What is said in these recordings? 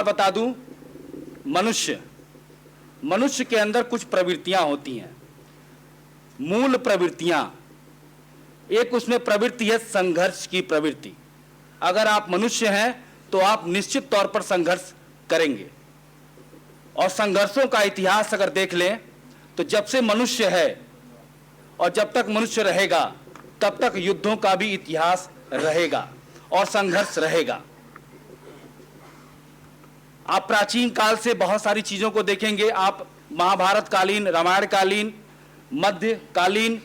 बात बता दूं, मनुष्य के अंदर कुछ प्रवृत्तियां होती हैं, मूल प्रवृत्तियां। एक उसमें प्रवृत्ति है संघर्ष की प्रवृत्ति। अगर आप मनुष्य हैं तो आप निश्चित तौर पर संघर्ष करेंगे। और संघर्षों का इतिहास अगर देख लें तो जब से मनुष्य है और जब तक मनुष्य रहेगा तब तक युद्धों का भी इतिहास रहेगा और संघर्ष रहेगा। आप प्राचीन काल से बहुत सारी चीजों को देखेंगे, आप महाभारत कालीन, रामायण कालीन, मध्य कालीन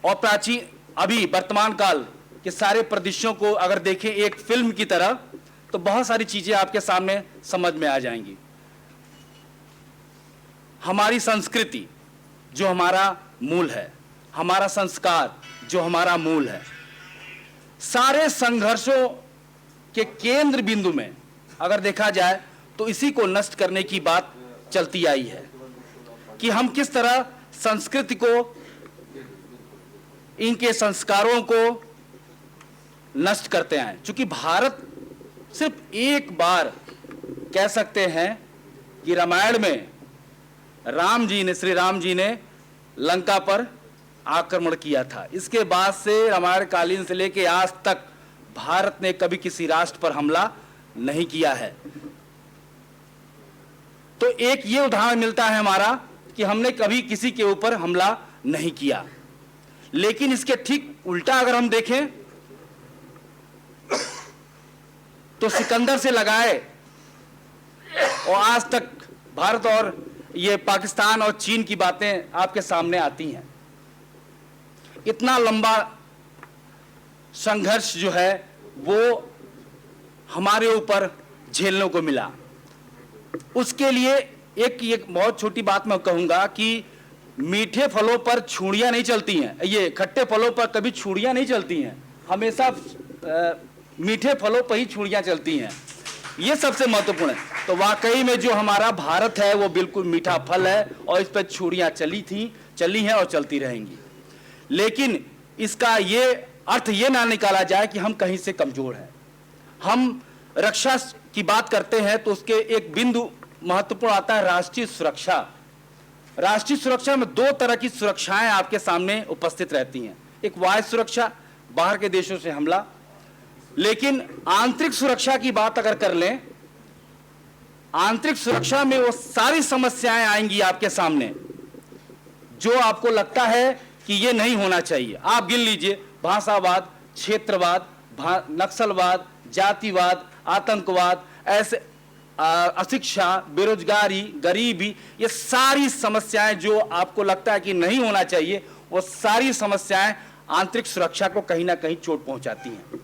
और प्राचीन अभी वर्तमान काल के सारे परिदृश्यों को अगर देखें एक फिल्म की तरह, तो बहुत सारी चीजें आपके सामने समझ में आ जाएंगी। हमारी संस्कृति जो हमारा मूल है, हमारा संस्कार जो हमारा मूल है, सारे संघर्षों के केंद्र बिंदु में अगर देखा जाए तो इसी को नष्ट करने की बात चलती आई है कि हम किस तरह संस्कृति को, इनके संस्कारों को नष्ट करते हैं। क्योंकि भारत सिर्फ एक बार कह सकते हैं कि रामायण में श्री राम जी ने लंका पर आक्रमण किया था। इसके बाद से रामायण कालीन से लेकर आज तक भारत ने कभी किसी राष्ट्र पर हमला नहीं किया है। तो एक ये उदाहरण मिलता है हमारा कि हमने कभी किसी के ऊपर हमला नहीं किया। लेकिन इसके ठीक उल्टा अगर हम देखें तो सिकंदर से लगाए और आज तक भारत और ये पाकिस्तान और चीन की बातें आपके सामने आती हैं। इतना लंबा संघर्ष जो है वो हमारे ऊपर झेलने को मिला। उसके लिए एक बहुत छोटी बात मैं कहूंगा कि मीठे फलों पर छुरियां नहीं चलती हैं, ये खट्टे फलों पर कभी छुरियां नहीं चलती हैं, हमेशा मीठे फलों पर ही छुरियां चलती हैं। ये सबसे महत्वपूर्ण है। तो वाकई में जो हमारा भारत है वो बिल्कुल मीठा फल है और इस पर छुरियां चली हैं और चलती रहेंगी। लेकिन इसका ये अर्थ ये ना निकाला जाए कि हम कहीं से कमजोर हैं। हम रक्षा की बात करते हैं तो उसके एक बिंदु महत्वपूर्ण आता है राष्ट्रीय सुरक्षा। राष्ट्रीय सुरक्षा में दो तरह की सुरक्षाएं आपके सामने उपस्थित रहती हैं। एक वायु सुरक्षा, बाहर के देशों से हमला। लेकिन आंतरिक सुरक्षा की बात अगर कर लें, आंतरिक सुरक्षा में वो सारी समस्याएं आएंगी आपके सामने जो आपको लगता है कि ये नहीं होना चाहिए। आप गिन लीजिए, भाषावाद, क्षेत्रवाद, नक्सलवाद, जातिवाद, आतंकवाद, ऐसे अशिक्षा, बेरोजगारी, गरीबी, ये सारी समस्याएं जो आपको लगता है कि नहीं होना चाहिए, वो सारी समस्याएं आंतरिक सुरक्षा को कहीं ना कहीं चोट पहुंचाती हैं।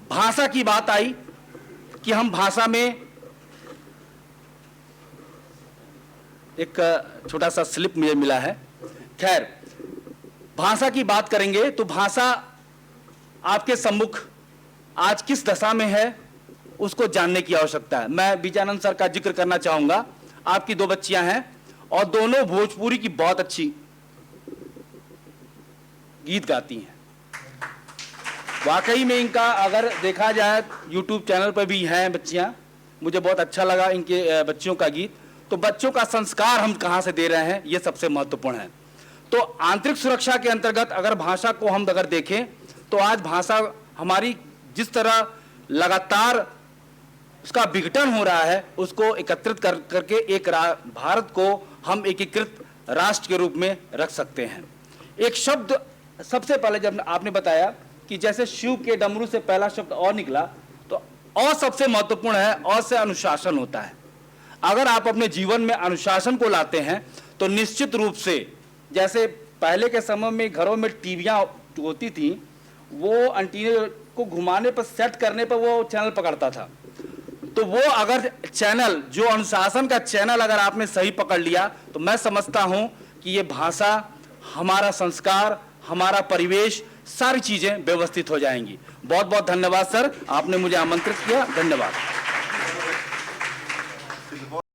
भाषा की बात आई कि हम भाषा में एक छोटा सा स्लिप मुझे मिला है। खैर, भाषा की बात करेंगे तो भाषा आपके सम्मुख आज किस दशा में है उसको जानने की आवश्यकता है। मैं विजयानंद सर का जिक्र करना चाहूंगा। आपकी दो बच्चियां हैं और दोनों भोजपुरी की बहुत अच्छी गीत गाती हैं। वाकई में इनका अगर देखा जाए YouTube चैनल पर भी हैं बच्चियां, मुझे बहुत अच्छा लगा इनके बच्चियों का गीत। तो बच्चों का संस्कार हम कहां से दे रहे हैं, ये सबसे महत्वपूर्ण है। तो आंतरिक सुरक्षा के अंतर्गत अगर भाषा को हम अगर देखें तो आज भाषा हमारी जिस तरह लगातार उसका विघटन हो रहा है, उसको एकत्रित करके एक भारत को हम एकीकृत राष्ट्र के रूप में रख सकते हैं। एक शब्द सबसे पहले जब आपने बताया कि जैसे शिव के डमरू से पहला शब्द और निकला, तो और सबसे महत्वपूर्ण है, और से अनुशासन होता है। अगर आप अपने जीवन में अनुशासन को लाते हैं तो निश्चित रूप से, जैसे पहले के समय में घरों में टीवियां होती थी, वो एंटीने को घुमाने पर, सेट करने पर वो चैनल पकड़ता था। तो वो अगर चैनल, जो अनुशासन का चैनल अगर आपने सही पकड़ लिया, तो मैं समझता हूं कि ये भाषा, हमारा संस्कार, हमारा परिवेश, सारी चीजें व्यवस्थित हो जाएंगी। बहुत बहुत धन्यवाद सर, आपने मुझे आमंत्रित किया। धन्यवाद।